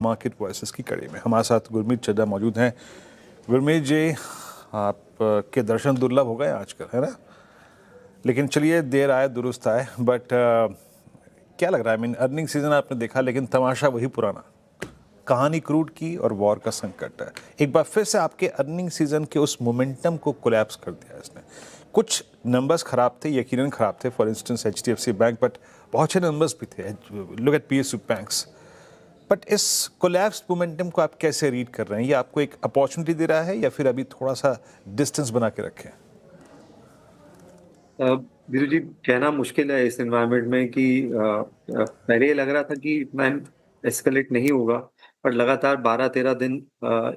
Market voices की कड़ी में हमारे साथ गुरमीत चड्ढा मौजूद हैं। गुरमीत जी, आप के दर्शन दुर्लभ हो गए आजकल, है ना? लेकिन चलिए, देर आए दुरुस्त आए। बट क्या लग रहा है? अर्निंग सीजन आपने देखा, लेकिन तमाशा वही पुराना, कहानी क्रूड की और वॉर का संकट है। एक बार फिर से आपके अर्निंग सीजन के उस मोमेंटम को कोलैप्स कर दिया इसने। कुछ नंबर्स खराब थे, यकीनन खराब थे। For instance HDFC bank, but बहुत अच्छे नंबर्स भी थे। Look at PSU banks. But इस कोलैप्स मोमेंटम को आप कैसे रीड कर रहे हैं? ये आपको एक अपॉर्चुनिटी दे रहा है या फिर अभी थोड़ा सा डिस्टेंस बना के रखें? वीरू जी, कहना मुश्किल है इस एनवायरनमेंट में कि पहले ये लग रहा था कि इतना एस्केलेट नहीं होगा, पर लगातार 12-13 दिन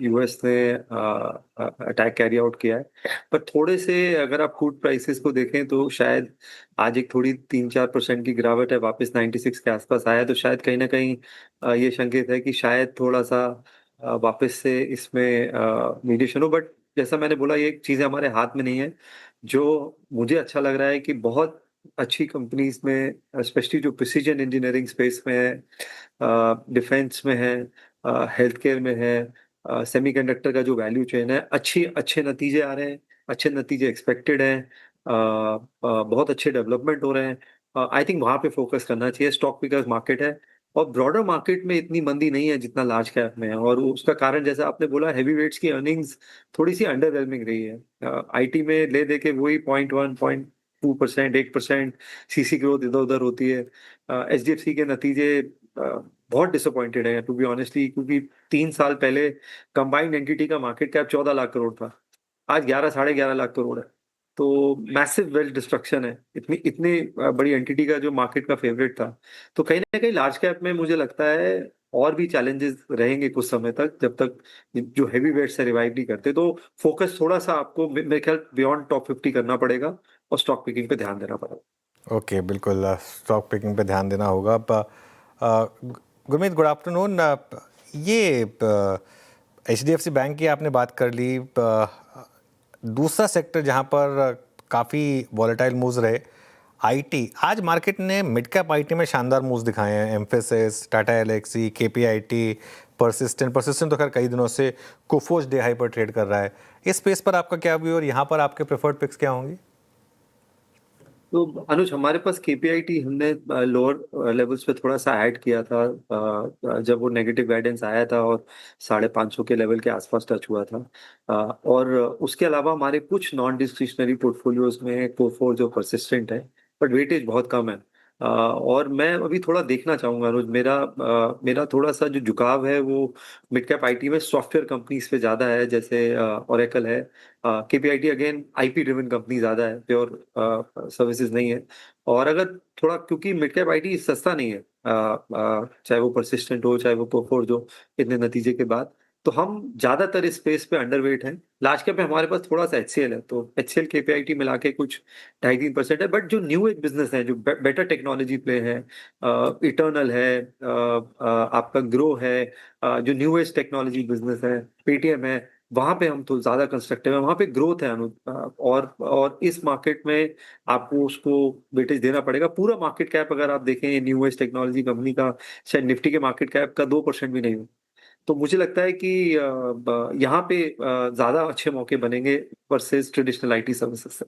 यूएस ने अटैक कैरी आउट किया है। पर थोड़े से अगर आप फूड प्राइसेस को देखें तो शायद आज एक थोड़ी 3-4% की गिरावट है, वापस 96 के आसपास आया है। तो शायद कहीं ना कहीं ये संकेत है कि शायद थोड़ा सा वापस से इसमें मीडिएशन हो। बट जैसा मैंने बोला, ये चीजें हमारे हाथ में नहीं है। जो मुझे अच्छा लग रहा है कि बहुत अच्छी कंपनीज में, स्पेशली जो प्रिसीजन इंजीनियरिंग स्पेस में है, डिफेंस में है, हेल्थ केयर में है, सेमीकंडक्टर का जो वैल्यू चेन है, अच्छी अच्छे नतीजे आ रहे हैं, अच्छे नतीजे एक्सपेक्टेड हैं, बहुत अच्छे डेवलपमेंट हो रहे हैं। आई थिंक वहां पे फोकस करना चाहिए। स्टॉक पिकर्स मार्केट है और ब्रॉडर मार्केट में इतनी मंदी नहीं है जितना लार्ज कैप में है। और उसका कारण, जैसा आपने बोला, हैवी वेट्स की अर्निंग्स थोड़ी सी अंडरवेलमिंग रही है। आईटी में ले दे के वही 0.1 0.2%, 1% सीसी ग्रोथ इधर उधर होती है। HDFC के नतीजे बहुत डिसअपॉइंटेड है टू बी ऑनेस्टली, क्योंकि 3 साल पहले कंबाइंड एंटिटी का मार्केट कैप 14 लाख करोड़ था, आज 11 साढ़े 11 लाख करोड़ है। तो मैसिव वेल्थ डिस्ट्रक्शन है, इतनी इतनी बड़ी एंटिटी का जो मार्केट का फेवरेट था। तो कहीं ना कहीं लार्ज कैप में मुझे लगता है और भी चैलेंजेस रहेंगे कुछ समय तक, जब तक जो हैवी वेट से रिवाइव नहीं करते। तो फोकस थोड़ा सा आपको मेरे ख्याल बियॉन्ड टॉप 50 करना पड़ेगा और स्टॉक पिकिंग पे ध्यान देना पड़ेगा। ओके, बिल्कुल स्टॉक पिकिंग पे ध्यान देना होगा। Gurmeet, good afternoon. ये HDFC बैंक की आपने बात कर ली। दूसरा सेक्टर जहां पर काफ़ी वॉलेटाइल मूव्स रहे, आईटी। आज मार्केट ने मिड कैप आईटी में शानदार मूव्स दिखाए हैं। एम्फेसिस, टाटा एलेक्सी, KPIT, परसिस्टेंट तो खैर कई दिनों से कोफोर्ज डे हाई पर ट्रेड कर रहा है। इस स्पेस पर आपका क्या व्यू और यहाँ पर आपके प्रेफर्ड पिक्स क्या होंगी? तो अनुज, हमारे पास KPIT हमने लोअर लेवल्स पे थोड़ा सा ऐड किया था, जब वो नेगेटिव गाइडेंस आया था और 550 के लेवल के आसपास टच हुआ था। और उसके अलावा हमारे कुछ नॉन डिस्क्रिशनरी पोर्टफोलियोज में कोफोर जो परसिस्टेंट है, बट वेटेज बहुत कम है। और मैं अभी थोड़ा देखना चाहूंगा अनुज, मेरा थोड़ा सा जो झुकाव है वो मिड कैप आईटी में सॉफ्टवेयर कंपनीज पे ज्यादा है, जैसे ओरेकल है। KPIT again IP driven company ज्यादा है, प्योर सर्विसेज नहीं है। और अगर थोड़ा, क्योंकि मिड कैप आईटी सस्ता नहीं है, चाहे वो परसिस्टेंट हो चाहे वो कोफोर्ज हो, इतने नतीजे के बाद। तो हम ज्यादातर इस स्पेस पे अंडरवेट हैं। लार्ज कैप में हमारे पास थोड़ा सा HCL है, तो HCL KPIT मिला के कुछ 2.5-3% है। बट जो न्यू एज बिजनेस है, जो बेटर टेक्नोलॉजी प्ले है, इटर्नल है, आपका ग्रो है, जो न्यू एज टेक्नोलॉजी बिजनेस है, पेटीएम है, वहां पे हम तो ज्यादा कंस्ट्रक्टिव है। वहां पे ग्रोथ है और इस मार्केट में आपको उसको वेटेज देना पड़ेगा। पूरा मार्केट कैप अगर आप देखें न्यू एज टेक्नोलॉजी कंपनी का, शायद निफ्टी के मार्केट कैप का 2% भी नहीं हो। तो मुझे लगता है कि यहाँ पे ज्यादा अच्छे मौके बनेंगे वर्सेस ट्रेडिशनल IT सर्विसेज से।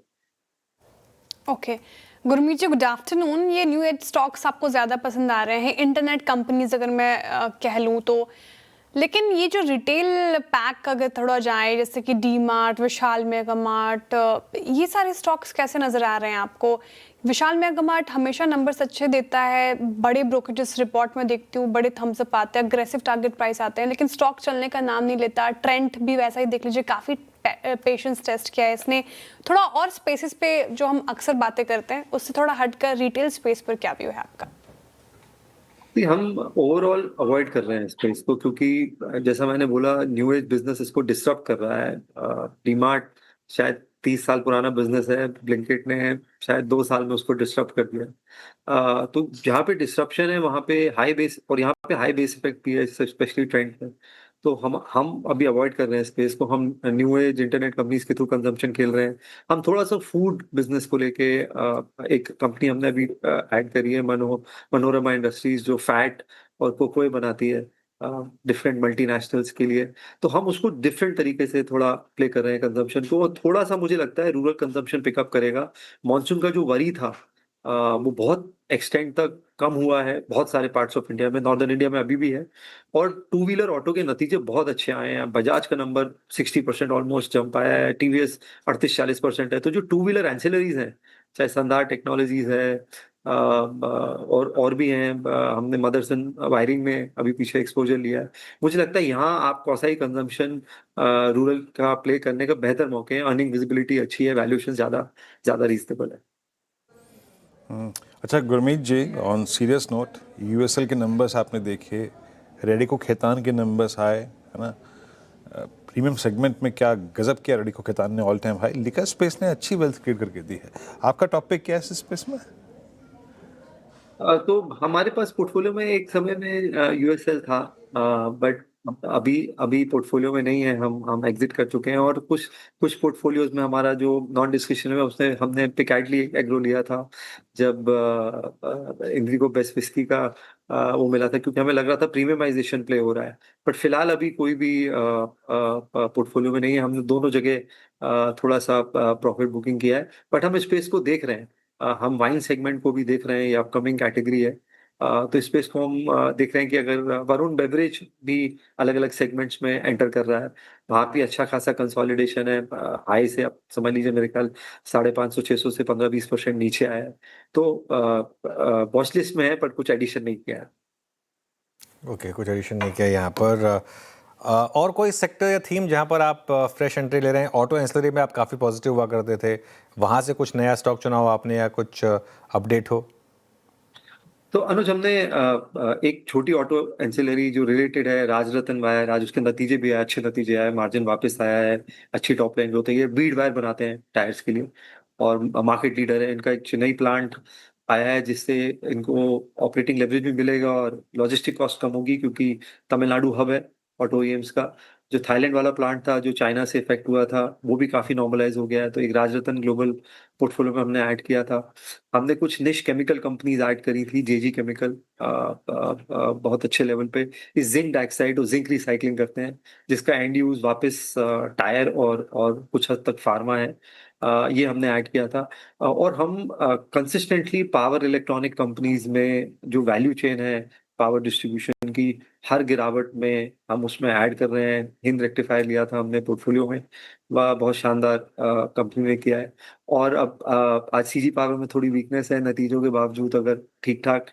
ओके, गुरमीत जी, गुड आफ्टरनून। ये न्यू एज स्टॉक्स आपको ज़्यादा पसंद आ रहे हैं, इंटरनेट कंपनीज अगर मैं कह लूँ तो। लेकिन ये जो रिटेल पैक अगर थोड़ा जाए, जैसे कि डी मार्ट, विशाल मेगा मार्ट, ये सारे स्टॉक्स कैसे नज़र आ रहे हैं आपको? विशाल मेगा मार्ट हमेशा नंबर्स अच्छे देता है, बड़े ब्रोकरेजेस रिपोर्ट में देखती हूँ, बड़े थम्स अप आते हैं, अग्रेसिव टारगेट प्राइस आते हैं, लेकिन स्टॉक चलने का नाम नहीं लेता। ट्रेंड भी वैसा ही देख लीजिए, काफ़ी पेशेंस टेस्ट किया है इसने। थोड़ा और स्पेसेस पे जो हम अक्सर बातें करते हैं उससे थोड़ा हटकर रिटेल स्पेस पर क्या व्यू है आपका? हम ओवरऑल अवॉइड कर रहे हैं स्पेस को, क्योंकि जैसा मैंने बोला, न्यू एज बिजनेस इसको डिस्टर्ब कर रहा है। डीमार्ट शायद 30 साल पुराना बिजनेस है, ब्लिंकिट ने शायद 2 साल में उसको डिस्टर्ब कर दिया। तो जहाँ पे डिस्ट्रप्शन है वहाँ पे हाई बेस, और यहाँ पे हाई बेस इफेक्ट भी है, स्पेशली ट्रेंड पे। तो हम अभी अवॉइड कर रहे हैं स्पेस को। हम न्यू एज इंटरनेट कंपनीज के थ्रू कंजम्पशन खेल रहे हैं। हम थोड़ा सा फूड बिजनेस को लेके, एक कंपनी हमने अभी ऐड करी है, मनोरमा इंडस्ट्रीज, जो फैट और कोकोए बनाती है। डिफरेंट मल्टीनेशनल्स के लिए, तो हम उसको डिफरेंट तरीके से थोड़ा प्ले कर रहे हैं कंजम्पशन को, और थोड़ा सा मुझे लगता है रूरल कंजम्पशन पिकअप करेगा। मॉनसून का जो वरी था वो बहुत एक्सटेंड तक कम हुआ है बहुत सारे पार्ट्स ऑफ इंडिया में, नॉर्दर्न इंडिया में अभी भी है, और टू व्हीलर ऑटो के नतीजे बहुत अच्छे आए हैं। बजाज का नंबर 60% ऑलमोस्ट जंप आया है, टीवीएस 38-40% है। तो जो टू व्हीलर एंसिलरीज हैं, चाहे संदार टेक्नोलॉजीज है और भी हैं, हमने मदरसन वायरिंग में अभी पीछे एक्सपोजर लिया है। मुझे लगता है यहाँ आप कौसाई कंजम्पशन रूरल का प्ले करने का बेहतर मौके हैं। अर्निंग विजिबिलिटी अच्छी है, वैल्यूएशन ज़्यादा ज़्यादा रीजनेबल है। अच्छा गुरमीत जी, ऑन सीरियस नोट, यूएसएल के नंबर्स आपने देखे, रेडिको खेतान के नंबर्स आए, है ना। प्रीमियम सेगमेंट में क्या गजब किया रेडिको खेतान ने, all time high. Liquor space ने अच्छी वेल्थ क्रिएट करके दी है। आपका टॉपिक क्या है इस स्पेस में? तो हमारे पास पोर्टफोलियो में एक समय में यूएसएल था, बट अभी अभी पोर्टफोलियो में नहीं है। हम एग्जिट कर चुके हैं, और कुछ कुछ पोर्टफोलियोज में हमारा जो नॉन डिस्क्रिशनरी में उसने हमने पिकैडली एग्रो लिया था जब इंडिगो बेस्ट विस्की का वो मिला था, क्योंकि हमें लग रहा था प्रीमियमाइजेशन प्ले हो रहा है। बट फिलहाल अभी कोई भी पोर्टफोलियो में नहीं है। हमने दोनों जगह थोड़ा सा प्रॉफिट बुकिंग किया है, बट हम स्पेस को देख रहे हैं। हम वाइन सेगमेंट को भी देख रहे हैं, ये अपकमिंग कैटेगरी है। तो स्पेस को हम देख रहे हैं कि अगर वरुण बेवरेज भी अलग अलग सेगमेंट्स में एंटर कर रहा है, वहाँ भी अच्छा खासा कंसोलिडेशन है। हाई से आप समझ लीजिए मेरे ख्याल 550-600 से 15-20% नीचे आया है। तो वॉच लिस्ट में है, पर कुछ एडिशन नहीं किया है। ओके, कुछ एडिशन नहीं किया यहाँ पर। और कोई सेक्टर या थीम जहाँ पर आप फ्रेश एंट्री ले रहे हैं? ऑटो एंसिलरी में आप काफ़ी पॉजिटिव हुआ करते थे, वहाँ से कुछ नया स्टॉक चुना हो आपने, या कुछ अपडेट हो? तो अनुज, हमने एक छोटी ऑटो एंसिलरी जो रिलेटेड है, राजरतन वायर, आज उसके नतीजे भी आए, अच्छे नतीजे आए, मार्जिन वापस आया है, अच्छी टॉप लाइन ग्रोथ है। ये बीड वायर बनाते हैं टायर्स के लिए, और मार्केट लीडर है। इनका एक चेन्नई प्लांट आया है, जिससे इनको ऑपरेटिंग लेवरेज भी मिलेगा और लॉजिस्टिक कॉस्ट कम होगी, क्योंकि तमिलनाडु हब है ऑटो ईएम्स का। जो थाईलैंड वाला प्लांट था जो चाइना से इफेक्ट हुआ था, वो भी काफी नॉर्मलाइज हो गया है। तो एक राजरतन ग्लोबल पोर्टफोलियो में हमने ऐड किया था। हमने कुछ निश केमिकल कंपनीज ऐड करी थी, जेजी केमिकल बहुत अच्छे लेवल पे इस जिंक डाइऑक्साइड और जिंक रिसाइकलिंग करते हैं, जिसका एंड यूज वापस टायर और कुछ हद तक फार्मा है। ये हमने ऐड किया था। और हम कंसिस्टेंटली पावर इलेक्ट्रॉनिक कंपनीज में जो वैल्यू चेन है पावर डिस्ट्रीब्यूशन की, हर गिरावट में हम उसमें ऐड कर रहे हैं। हिंद रेक्टिफायर लिया था हमने पोर्टफोलियो में, वह बहुत शानदार कंपनी ने किया है। और अब आज सीजी पावर में थोड़ी वीकनेस है, नतीजों के बावजूद अगर ठीक ठाक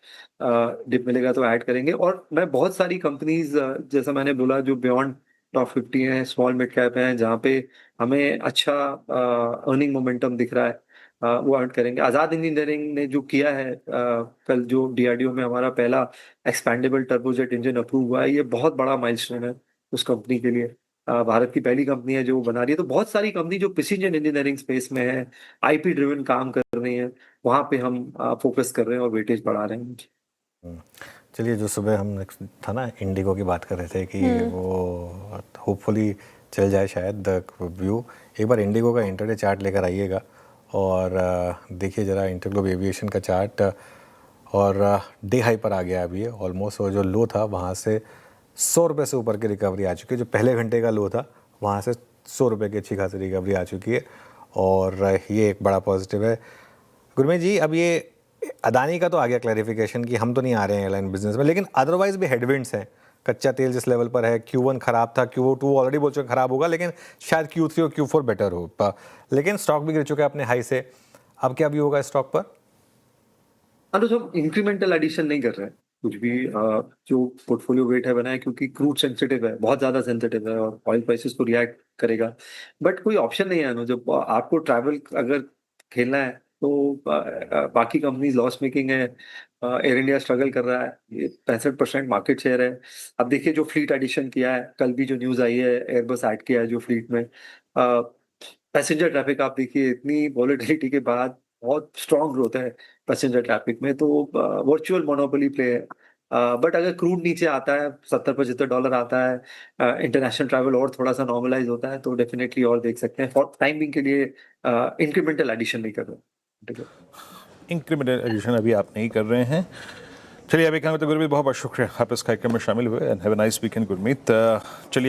डिप मिलेगा तो ऐड करेंगे। और मैं बहुत सारी कंपनीज, जैसा मैंने बोला, जो बियॉन्ड टॉप 50 हैं, स्मॉल मिड कैप हैं, जहाँ पे हमें अच्छा अर्निंग मोमेंटम दिख रहा है, वो अर्न करेंगे। आजाद इंजीनियरिंग ने जो किया है, कल जो डीआरडीओ में हमारा पहला एक्सपैंडेबल टर्बोजेट इंजन अप्रूव हुआ है, ये बहुत बड़ा माइलस्टोन है उस कंपनी के लिए। भारत की पहली कंपनी है जो वो बना रही है। तो बहुत सारी कंपनी जो प्रिसीजन इंजीनियरिंग स्पेस में है, आईपी ड्रिवन काम कर रही है, वहां पे हम फोकस कर रहे हैं और वेटेज बढ़ा रहे हैं। चलिए, जो सुबह हम था ना इंडिगो की बात कर रहे थे कि वो होपफुली चल जाए शायद व्यू। एक बार इंडिगो का इंटरडे चार्ट लेकर आइएगा और देखिए ज़रा इंटरग्लोब एविएशन का चार्ट, और डे हाई पर आ गया अभी ऑलमोस्ट। और जो लो था वहाँ से 100 रुपये से ऊपर की रिकवरी आ चुकी है। जो पहले घंटे का लो था वहाँ से 100 रुपये की अच्छी खासी रिकवरी आ चुकी है, और ये एक बड़ा पॉजिटिव है। गुरमीत जी, अब ये अदानी का तो आ गया क्लैरिफिकेशन कि हम तो नहीं आ रहे हैं एयरलाइन बिजनेस में, लेकिन अदरवाइज भी हेडविंड्स हैं। कच्चा तेल जिस लेवल पर है, Q1 खराब था, Q2 ऑलरेडी बोल चुके खराब होगा, लेकिन शायद Q3 और Q4 बेटर हो। लेकिन स्टॉक भी गिर चुका है अपने हाई से। अब क्या भी होगा स्टॉक पर? अनुज, हम इंक्रीमेंटल एडिशन नहीं कर रहे हैं कुछ भी। जो पोर्टफोलियो वेट है बनाया, क्योंकि क्रूड सेंसिटिव है, बहुत ज्यादा सेंसिटिव है, और ऑयल प्राइसेस को रिएक्ट करेगा। बट कोई ऑप्शन नहीं है अनुज। जब आपको ट्रैवल अगर खेलना है तो बाकी कंपनीज लॉस मेकिंग है, एयर इंडिया स्ट्रगल कर रहा है, ये 65% मार्केट शेयर है। अब देखिए जो फ्लीट एडिशन किया है, कल भी जो न्यूज आई है, एयरबस ऐड किया है जो फ्लीट में। पैसेंजर ट्रैफिक आप देखिए, इतनी वॉलेटिलिटी के बाद बहुत स्ट्रॉन्ग ग्रोथ है पैसेंजर ट्रैफिक में। तो वर्चुअल मोनोपोली प्ले है। बट अगर क्रूड नीचे आता है, $70-75 आता है, इंटरनेशनल ट्रैवल और थोड़ा सा नॉर्मलाइज होता है, तो डेफिनेटली और देख सकते हैं। फॉर टाइमिंग के लिए इंक्रीमेंटल एडिशन नहीं कर रहे। इंक्रीमेंटल एडिशन अभी आप नहीं कर रहे हैं, चलिए अभी कहना तो गुरमीत बहुत बहुत शुक्रिया आप इस कार्यक्रम में शामिल हुए and have a nice weekend Gurmeet चलिए